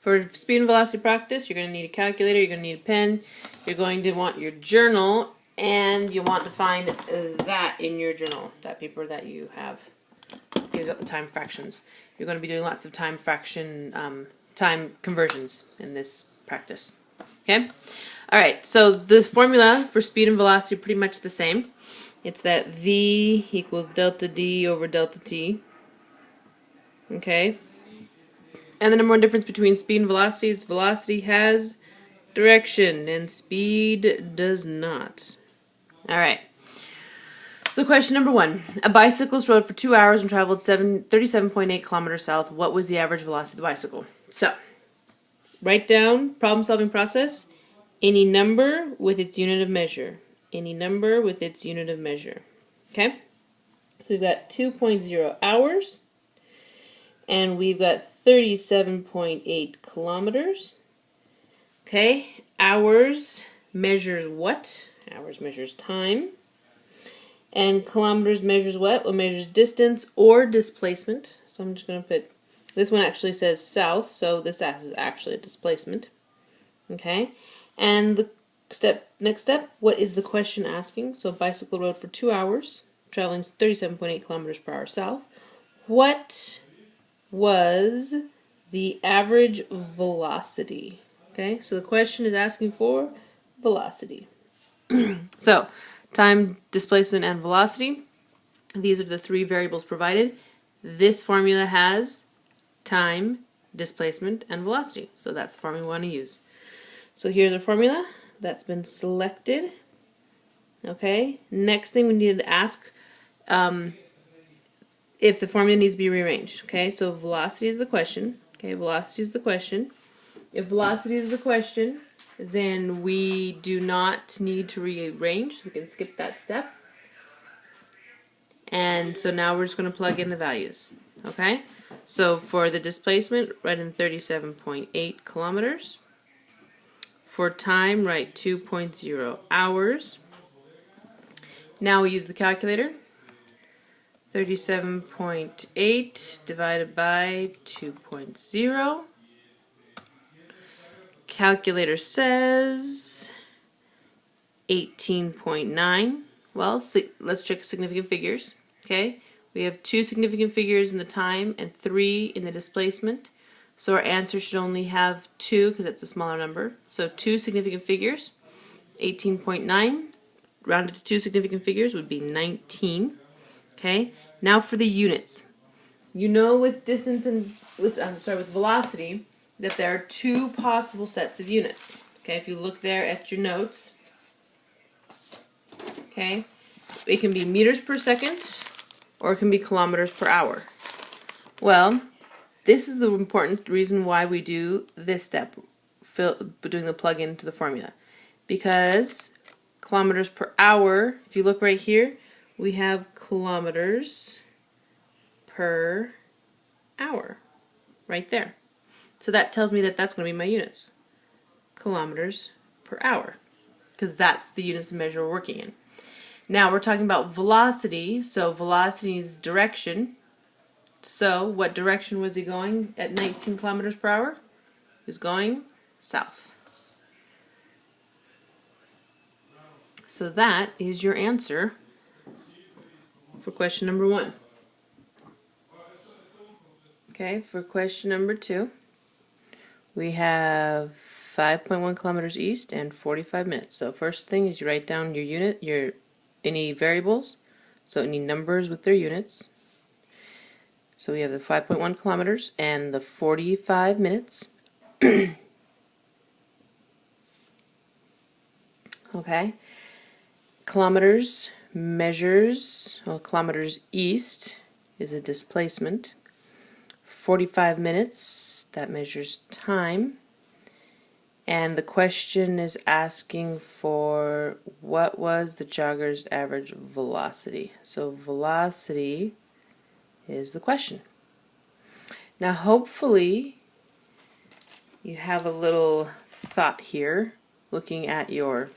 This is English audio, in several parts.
For speed and velocity practice, you're going to need a calculator, you're going to need a pen, you're going to want your journal, and you want to find that in your journal, that paper that you have. Gives out the time fractions. You're going to be doing lots of time conversions in this practice. Okay? Alright, so the formula for speed and velocity are pretty much the same. It's that V equals delta D over delta T. Okay? And the number one difference between speed and velocity is velocity has direction and speed does not. Alright. So question number 1. A bicyclist rode for 2 hours and traveled 37.8 kilometers south. What was the average velocity of the bicycle? So, write down problem solving process. Any number with its unit of measure. Any number with its unit of measure. Okay? So we've got 2.0 hours. And we've got 37.8 kilometers. Okay? Hours measures what? Hours measures time. And kilometers measures what? Well, measures distance or displacement. So I'm just going to put, this one actually says south, so this is actually a displacement. Okay? And the next step, what is the question asking? So a bicycle rode for 2 hours, traveling 37.8 kilometers per hour south. What was the average velocity? Okay, so the question is asking for velocity. So, time, displacement, and velocity. These are the three variables provided. This formula has time, displacement, and velocity. So that's the formula we want to use. So here's our formula that's been selected. Okay, next thing we need to ask if the formula needs to be rearranged. Okay, so velocity is the question. Okay, velocity is the question. If velocity is the question, then we do not need to rearrange. So we can skip that step. And so now we're just going to plug in the values. Okay, so for the displacement, write in 37.8 kilometers. For time, write 2.0 hours. Now we use the calculator. 37.8 divided by 2.0. Calculator says 18.9. Well, let's check significant figures. Okay, we have 2 significant figures in the time and 3 in the displacement. So our answer should only have 2 because it's a smaller number. So 2 significant figures, 18.9 rounded to 2 significant figures would be 19. Okay, now for the units. You know with distance and with velocity that there are 2 possible sets of units. Okay, if you look there at your notes, okay, it can be meters per second or it can be kilometers per hour. Well, this is the important reason why we do this step, doing the plug into the formula. Because kilometers per hour, if you look right here, we have kilometers per hour right there. So that tells me that that's going to be my units. Kilometers per hour. Because that's the units of measure we're working in. Now we're talking about velocity. So velocity is direction. So what direction was he going at 19 kilometers per hour? He was going south. So that is your answer for question number 1. Okay, for question number 2, we have 5.1 kilometers east and 45 minutes. So first thing is you write down your unit, any variables, so any numbers with their units. So we have the 5.1 kilometers and the 45 minutes. Okay. Kilometers measures, well, kilometers east is a displacement. 45 minutes, that measures time. And the question is asking for what was the jogger's average velocity. So velocity is the question. Now hopefully you have a little thought here looking at your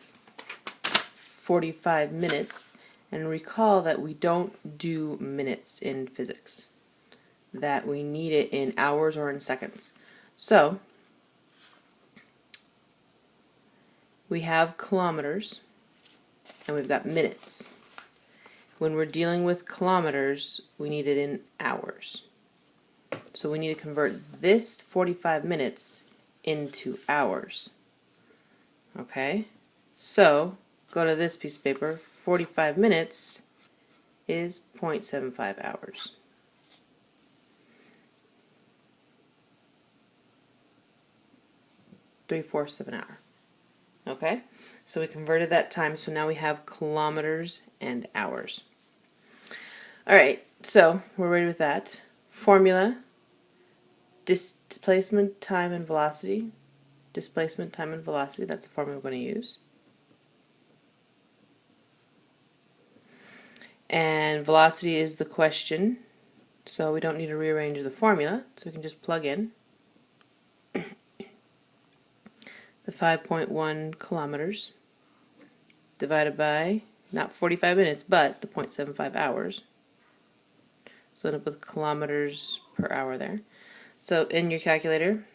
45 minutes and recall that we don't do minutes in physics, that we need it in hours or in seconds. So we have kilometers and we've got minutes. When we're dealing with kilometers, we need it in hours. So we need to convert this 45 minutes into hours. Okay? So, go to this piece of paper. 45 minutes is 0.75 hours. Three-fourths of an hour. Okay? So we converted that time, so now we have kilometers and hours. Alright, so we're ready with that. Formula, displacement, time, and velocity. Displacement, time, and velocity, that's the formula we're going to use. And velocity is the question, so we don't need to rearrange the formula, so we can just plug in the 5.1 kilometers divided by, not 45 minutes, but the 0.75 hours. So end up with kilometers per hour there. So in your calculator,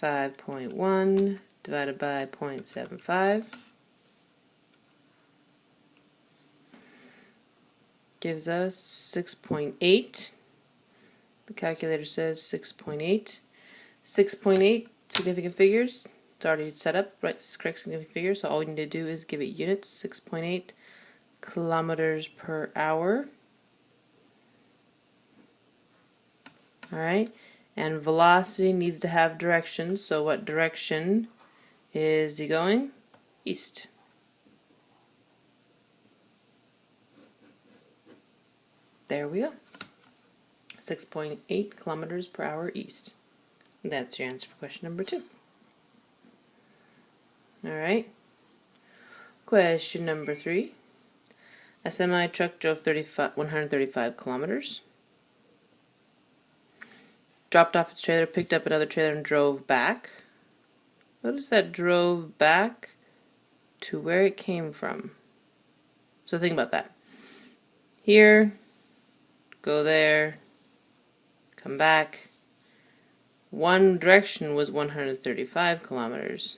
5.1 divided by 0.75 gives us 6.8. The calculator says 6.8. 6.8 significant figures. It's already set up, right? Correct significant figures. So all we need to do is give it units. 6.8 kilometers per hour. Alright. And velocity needs to have direction. So what direction is he going? East. There we go. 6.8 kilometers per hour east. That's your answer for question number 2. Alright. Question number 3. A semi-truck drove 135 kilometers. Dropped off its trailer, picked up another trailer, and drove back. Notice that drove back to where it came from. So think about that. Here, go there, come back. One direction was 135 kilometers.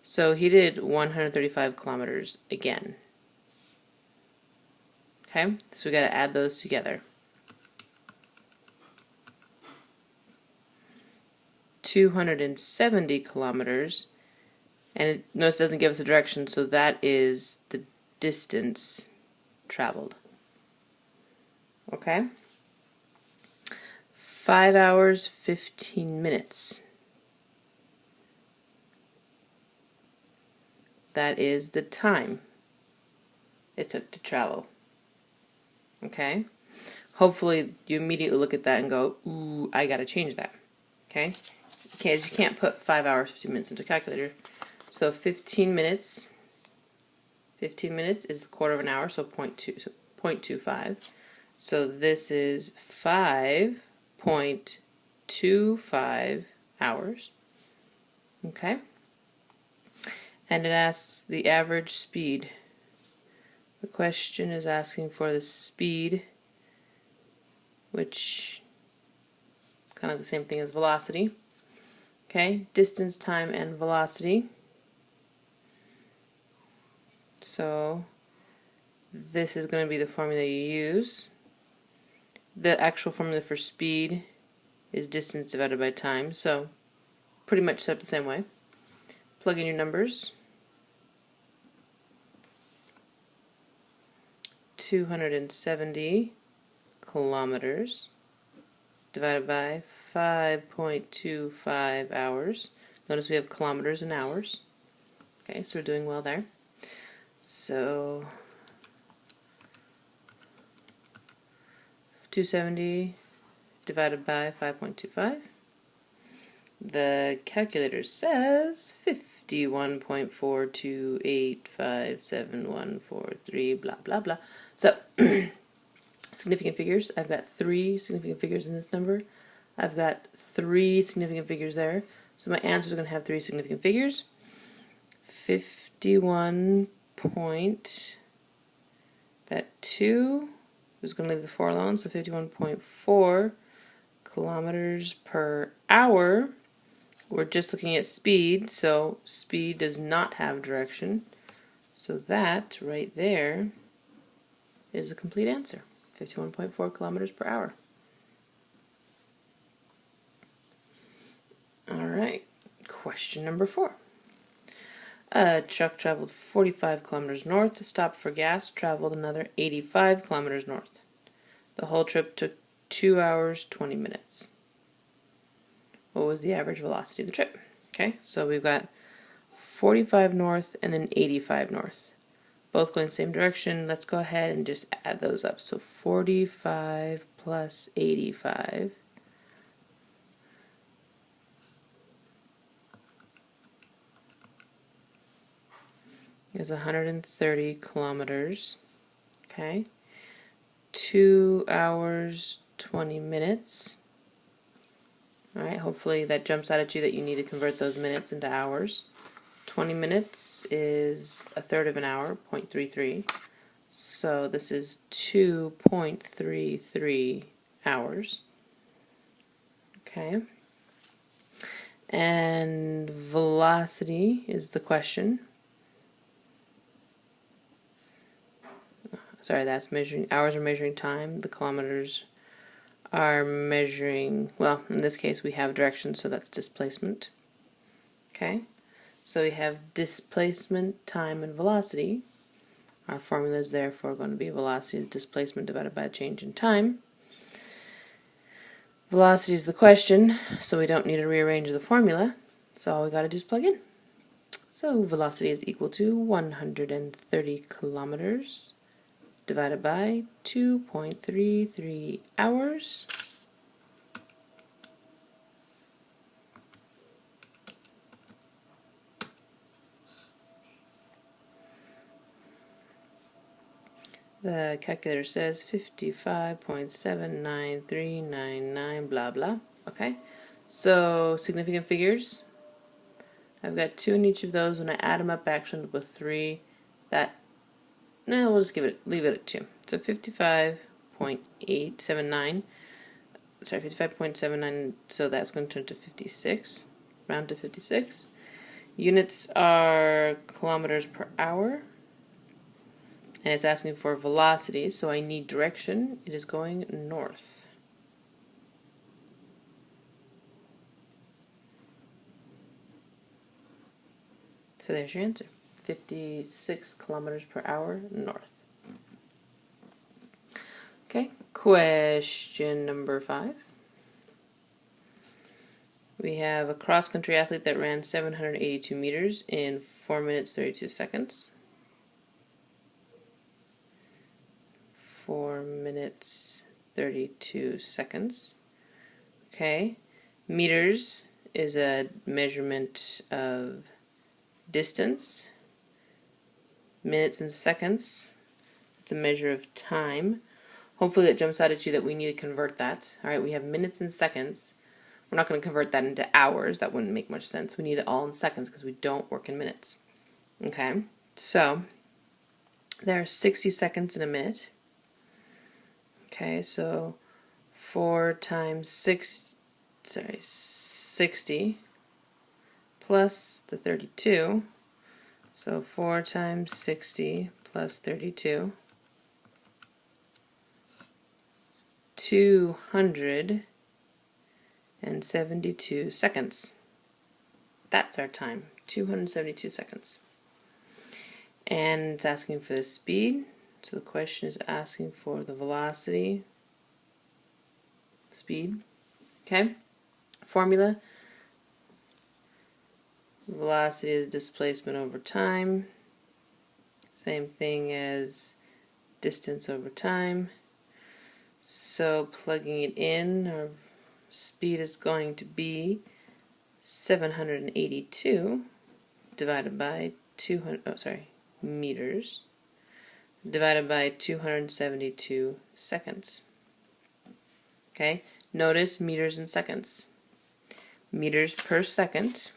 So he did 135 kilometers again. Okay, so we got to add those together. 270 kilometers, and notice it doesn't give us a direction, so that is the distance traveled. Okay? 5 hours, 15 minutes. That is the time it took to travel. Okay? Hopefully you immediately look at that and go, ooh, I gotta change that. Okay? Because you can't put 5 hours, 15 minutes into a calculator. So 15 minutes is the quarter of an hour, so 0.25. So this is 5.25 hours. Okay? And it asks the average speed. The question is asking for the speed, which kind of the same thing as velocity. Okay, distance, time, and velocity. So this is going to be the formula you use. The actual formula for speed is distance divided by time, so pretty much set up the same way. Plug in your numbers. 270 kilometers divided by 5.25 hours. Notice we have kilometers and hours. Okay, so we're doing well there. So 270 divided by 5.25. The calculator says 51.42857143 blah blah blah. So significant figures. I've got 3 significant figures in this number. I've got 3 significant figures there. So my answer is going to have 3 significant figures. 51 point, that 2 is going to leave the 4 alone, so 51.4 kilometers per hour we're just looking at speed, so speed does not have direction. So that right there is a complete answer, 51.4 kilometers per hour. Alright, question number 4. A truck traveled 45 kilometers north, stopped for gas, traveled another 85 kilometers north. The whole trip took 2 hours, 20 minutes. What was the average velocity of the trip? Okay, so we've got 45 north and then 85 north. Both going the same direction. Let's go ahead and just add those up. So 45 plus 85 is 130 kilometers. Okay. 2 hours, 20 minutes. Alright, hopefully that jumps out at you that you need to convert those minutes into hours. 20 minutes is a third of an hour, 0.33. So this is 2.33 hours. Okay. And velocity is the question. Sorry, that's measuring, hours are measuring time, the kilometers are measuring, well, in this case we have direction, so that's displacement. Okay, so we have displacement, time, and velocity. Our formula is therefore going to be velocity is displacement divided by change in time. Velocity is the question, so we don't need to rearrange the formula, so all we got to do is plug in. So velocity is equal to 130 kilometers divided by 2.33 hours. The calculator says 55.799399 blah blah. Okay, so significant figures. I've got 2 in each of those. When I add them up, I actually end up with 3. No, we'll just leave it at 2. So 55.879. Sorry, 55.79. So that's going to turn to 56. Round to 56. Units are kilometers per hour. And it's asking for velocity, so I need direction. It is going north. So there's your answer. 56 kilometers per hour north. Okay, question number 5. We have a cross-country athlete that ran 782 meters in 4 minutes 32 seconds. 4 minutes 32 seconds. Okay, meters is a measurement of distance. Minutes and seconds, it's a measure of time. Hopefully that jumps out at you that we need to convert that. Alright, we have minutes and seconds. We're not going to convert that into hours. That wouldn't make much sense. We need it all in seconds because we don't work in minutes. Okay, so there are 60 seconds in a minute. Okay, so 4 times 60 plus the 32. So 4 times 60 plus 32. 272 seconds. That's our time. 272 seconds. And it's asking for the speed. So the question is asking for the velocity, speed. Okay. Formula. Velocity is displacement over time. Same thing as distance over time. So plugging it in, our speed is going to be 782 divided by 200, meters divided by 272 seconds. Okay, notice meters and seconds. Meters per second.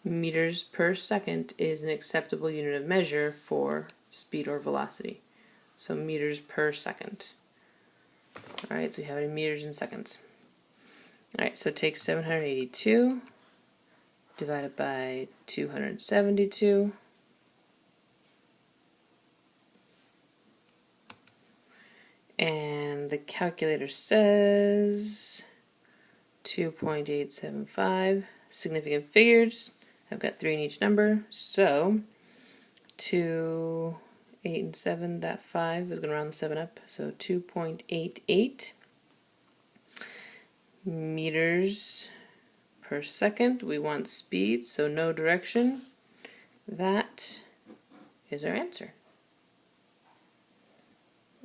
Meters per second is an acceptable unit of measure for speed or velocity. So meters per second. Alright, so we have it in meters and seconds. Alright, so take 782 divided by 272. And the calculator says 2.875. Significant figures. I've got 3 in each number. So 2, 8, and 7, that 5 is going to round the 7 up. So 2.88 meters per second. We want speed, so no direction. That is our answer.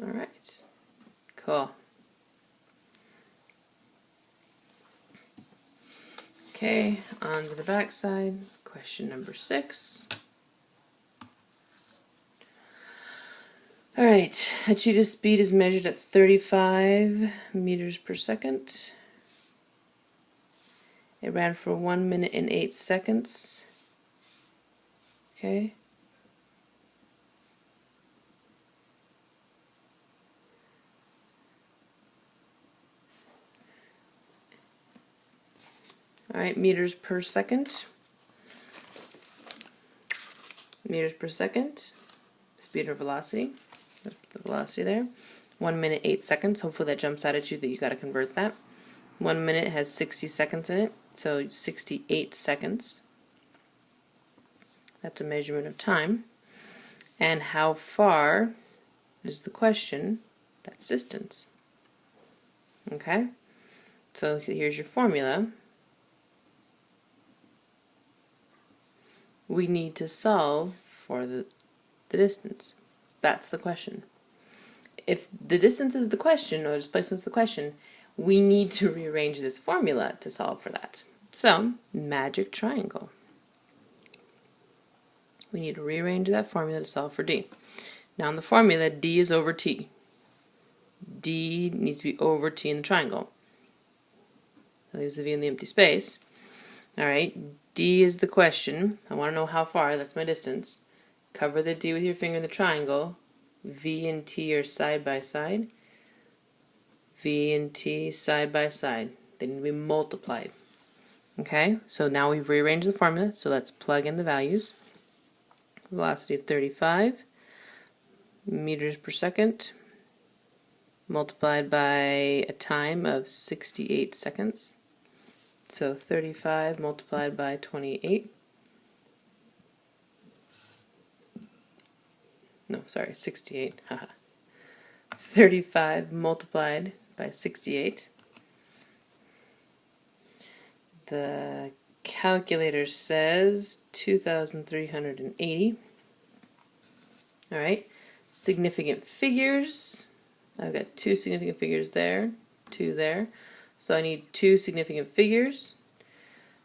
Alright. Cool. Okay, on to the back side. Question number 6. Alright, a cheetah's speed is measured at 35 meters per second. It ran for 1 minute and 8 seconds. Okay. Alright, meters per second. Meters per second. Speed or velocity. Let's put the velocity there. 1 minute, 8 seconds. Hopefully that jumps out at you that you got to convert that. 1 minute has 60 seconds in it, so 68 seconds. That's a measurement of time. And how far is the question? That's distance. Okay? So here's your formula. We need to solve for the distance. That's the question. If the distance is the question, or displacement is the question, we need to rearrange this formula to solve for that. So, magic triangle. We need to rearrange that formula to solve for D. Now in the formula, D is over T. D needs to be over T in the triangle. That leaves the V in the empty space. Alright, D is the question. I want to know how far, that's my distance. Cover the D with your finger in the triangle. V and T are side by side. V and T side by side. They need to be multiplied. Okay, so now we've rearranged the formula, so let's plug in the values. Velocity of 35 meters per second multiplied by a time of 68 seconds. So 35 multiplied by 28. No, sorry, 68. Haha. 35 multiplied by 68. The calculator says 2,380. Alright, significant figures. I've got 2 significant figures there, 2 there. So I need 2 significant figures.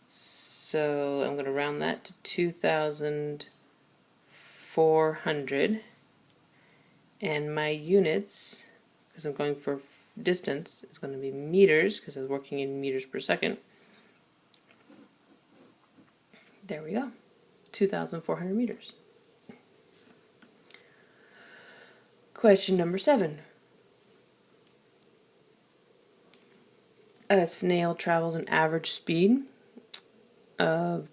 So I'm going to round that to 2,400. And my units, because I'm going for distance, is going to be meters, because I was working in meters per second. There we go. 2,400 meters. Question number 7. A snail travels an average speed of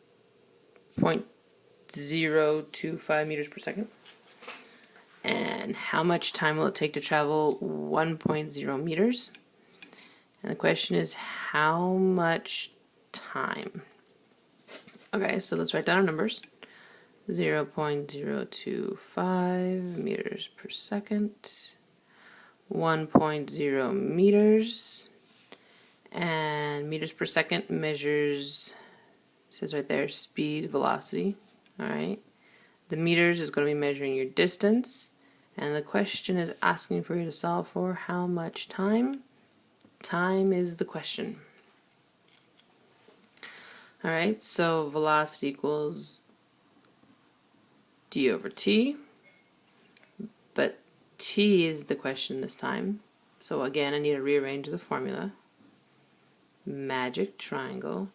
0.025 meters per second. And how much time will it take to travel 1.0 meters? And the question is, how much time? Okay, so let's write down our numbers. 0.025 meters per second, 1.0 meters, and meters per second measures, it says right there, speed, velocity. Alright, the meters is going to be measuring your distance, and the question is asking for you to solve for how much time. Time is the question. Alright, so velocity equals d over t, but t is the question this time. So again, I need to rearrange the formula. Magic triangle.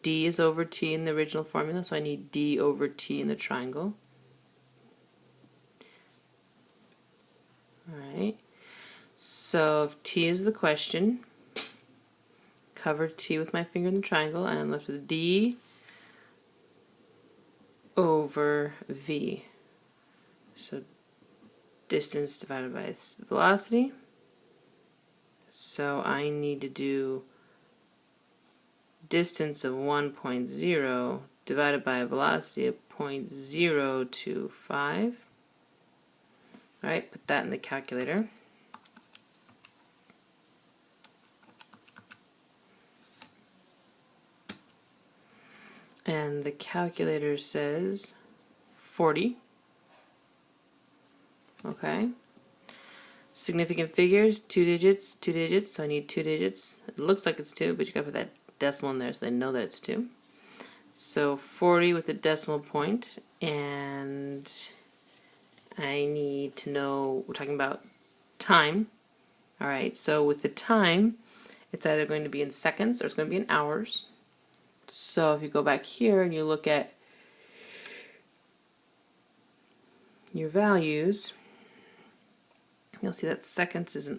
D is over t in the original formula, so I need d over t in the triangle. Alright, so if t is the question, cover t with my finger in the triangle, and I'm left with d over v. So distance divided by velocity. So I need to do distance of 1.0 divided by a velocity of 0.025. Alright, put that in the calculator. And the calculator says 40. Okay. Significant figures, 2 digits, so I need 2 digits. It looks like it's 2, but you gotta put that decimal in there so they know that it's 2. So 40 with a decimal point, and I need to know, we're talking about time. Alright, so with the time, it's either going to be in seconds or it's going to be in hours. So if you go back here and you look at your values, you'll see that seconds is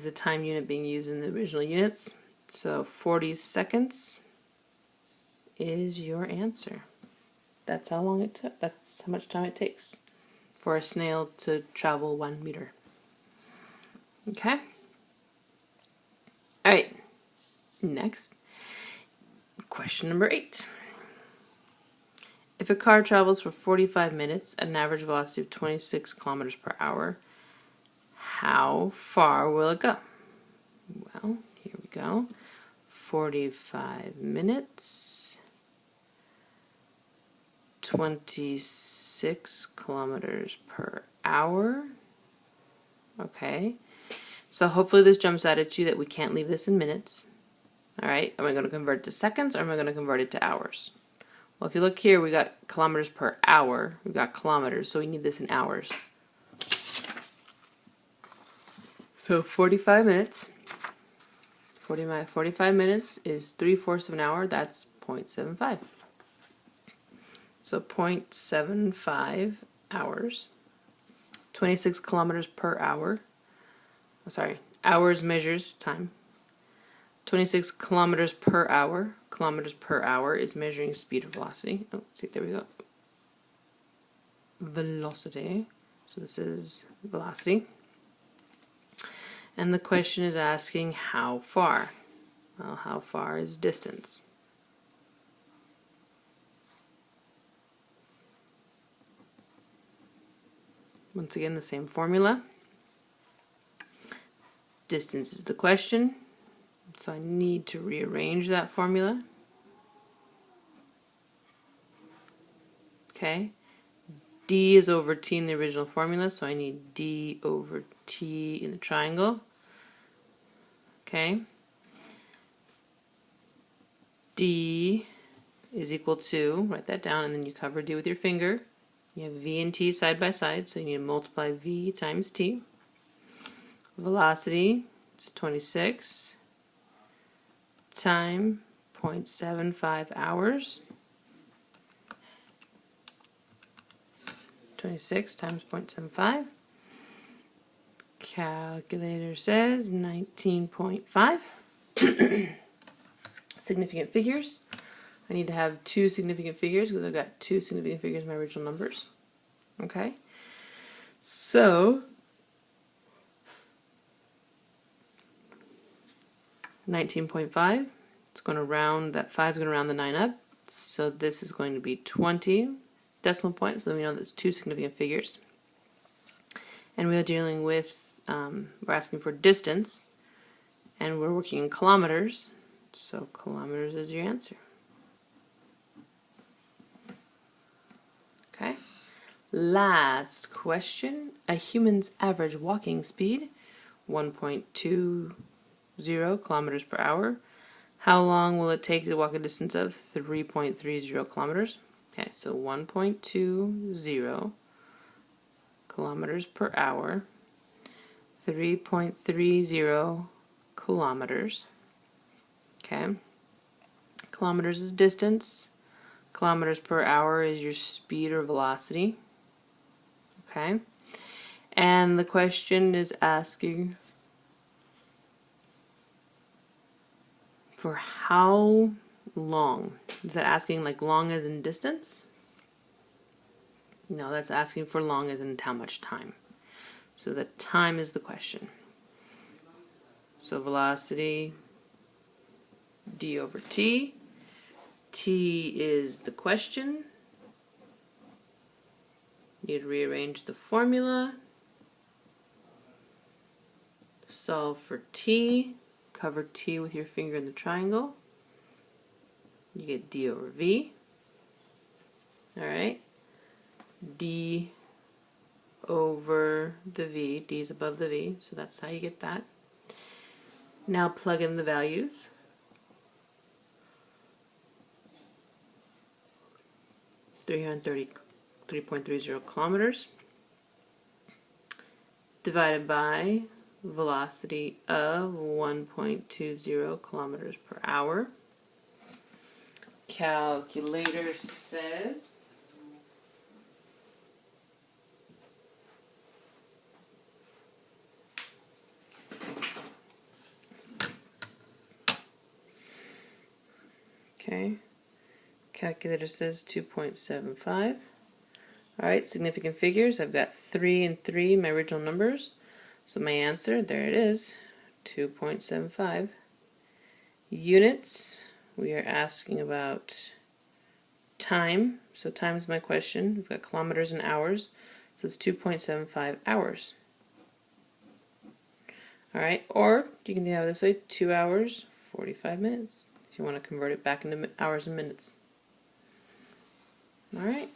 the time unit being used in the original units. So 40 seconds is your answer. That's how long it took. That's how much time it takes for a snail to travel 1 meter. Okay? Alright, next. Question number 8. If a car travels for 45 minutes at an average velocity of 26 kilometers per hour, how far will it go? Well, here we go. 45 minutes, 26 kilometers per hour. Okay, so hopefully this jumps out at you that we can't leave this in minutes. Alright, am I going to convert it to seconds or am I going to convert it to hours? Well, if you look here, we got kilometers per hour. We've got kilometers, so we need this in hours. So 45 minutes. 45 minutes is 3/4 of an hour. That's 0.75. So 0.75 hours. 26 kilometers per hour. Oh, sorry, hours measures time. 26 kilometers per hour. Kilometers per hour is measuring speed or velocity. Oh, see, there we go. Velocity. So this is velocity. And the question is asking how far. Well, how far is distance? Once again, the same formula. Distance is the question. So I need to rearrange that formula. Okay. D is over T in the original formula, so I need D over T in the triangle. Okay. D is equal to, write that down, and then you cover D with your finger. You have V and T side by side, so you need to multiply V times T. Velocity is 26. Time, 0.75 hours. 26 times 0.75. Calculator says 19.5. Significant figures. I need to have 2 significant figures because I've got 2 significant figures in my original numbers. Okay. So 19.5. It's going to round, that 5 is going to round the 9 up. So this is going to be 20 decimal points. So then we know that's 2 significant figures. And we are dealing with, we're asking for distance. And we're working in kilometers. So kilometers is your answer. Okay. Last question. A human's average walking speed, 1.20 kilometers per hour. How long will it take to walk a distance of 3.30 kilometers? Okay, so 1.20 kilometers per hour, 3.30 kilometers. Okay. Kilometers is distance. Kilometers per hour is your speed or velocity. Okay. And the question is asking for how long? Is that asking like long as in distance? No, that's asking for long as in how much time. So the time is the question. So velocity d over t. T is the question. You'd rearrange the formula. Solve for t. Cover t with your finger in the triangle. You get d over v. Alright. D over the v. D is above the v, so that's how you get that. Now plug in the values. .330 kilometers divided by velocity of 1.20 kilometers per hour. Calculator says calculator says 2.75. Alright, significant figures. I've got 3 and 3, my original numbers. So my answer, there it is, 2.75. Units, we are asking about time. So time is my question. We've got kilometers and hours. So it's 2.75 hours. Alright, or you can think of it this way, 2 hours, 45 minutes. If you want to convert it back into hours and minutes. Alright.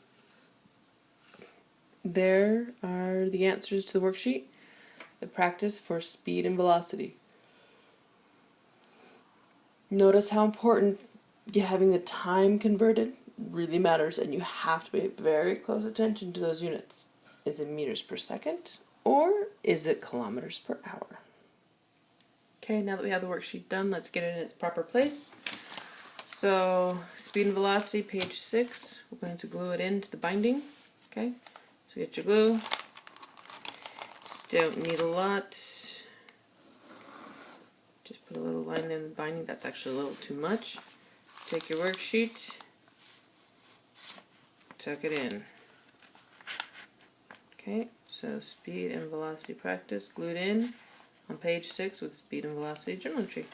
There are the answers to the worksheet. The practice for speed and velocity. Notice how important having the time converted really matters, and you have to pay very close attention to those units. Is it meters per second, or is it kilometers per hour? Okay, now that we have the worksheet done, let's get it in its proper place. So, speed and velocity, page 6. We're going to glue it into the binding. Okay, so get your glue. Don't need a lot. Just put a little line in the binding. That's actually a little too much. Take your worksheet, tuck it in. Okay, so speed and velocity practice glued in on page 6 with speed and velocity journal entry.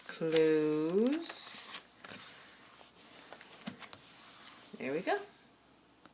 Close. There we go.